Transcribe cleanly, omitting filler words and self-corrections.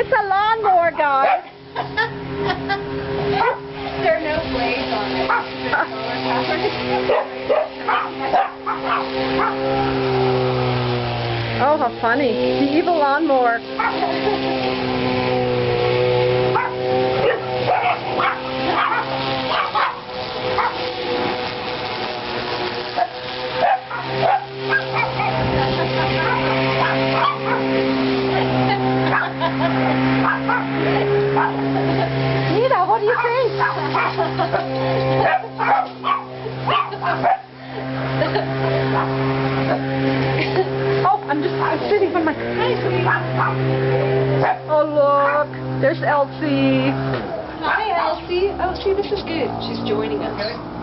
It's a lawnmower, guys. There are no blades on it. Oh, how funny. The evil lawnmower. Nita, what do you think? Oh, I'm sitting on my... Oh, look. There's Elsie. Hi, Elsie. Oh, see, this is good. She's joining us.